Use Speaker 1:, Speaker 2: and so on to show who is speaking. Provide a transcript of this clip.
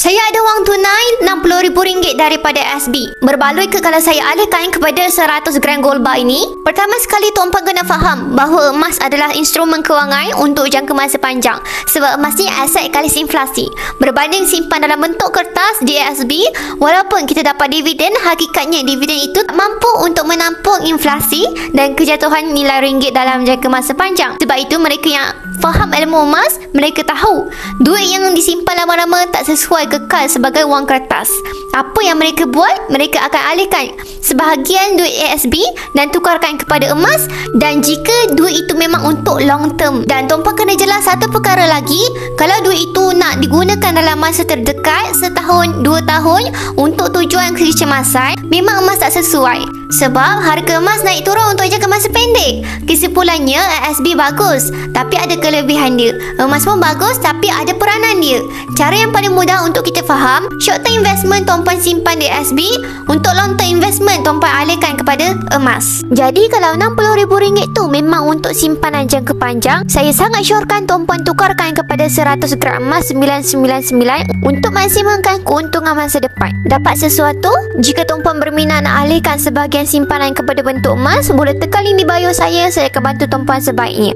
Speaker 1: Saya ada wang tunai RM60,000 daripada SB. Berbaloi ke kalau saya alihkan kepada 100 gram gold bar ini? Pertama sekali, tuan-puan kena faham bahawa emas adalah instrumen kewangan untuk jangka masa panjang. Sebab emas ni aset kalis inflasi. Berbanding simpan dalam bentuk kertas di SB, walaupun kita dapat dividen, hakikatnya dividen itu tak mampu untuk menampung inflasi dan kejatuhan nilai ringgit dalam jangka masa panjang. Sebab itu mereka yang faham ilmu emas, mereka tahu duit yang disimpan lama-lama tak sesuai kekal sebagai wang kertas. Apa yang mereka buat? Mereka akan alihkan sebahagian duit ASB dan tukarkan kepada emas, dan jika duit itu memang untuk long term. Dan tuan-puan kena jelas satu perkara lagi, kalau duit itu nak digunakan dalam masa terdekat, setahun, 2 tahun untuk tujuan kecemasan, memang emas tak sesuai. Sebab harga emas naik turun untuk jangka masa pendek. Kesimpulannya, ASB bagus, tapi ada kelebihan dia. Emas pun bagus, tapi ada peranan dia. Cara yang paling mudah untuk kita faham, short term investment tuan-puan simpan di ASB, untuk long term investment tuan-puan alihkan kepada emas. Jadi kalau RM60,000 tu memang untuk simpanan jangka panjang, saya sangat syorkan tuan-puan tukarkan kepada 100 gram emas 999 untuk maksimumkan keuntungan masa depan. Dapat sesuatu? Jika tuan-puan berminat nak alihkan sebahagian simpanan kepada bentuk emas, boleh tekan link di bio saya akan bantu tuan-puan sebaiknya.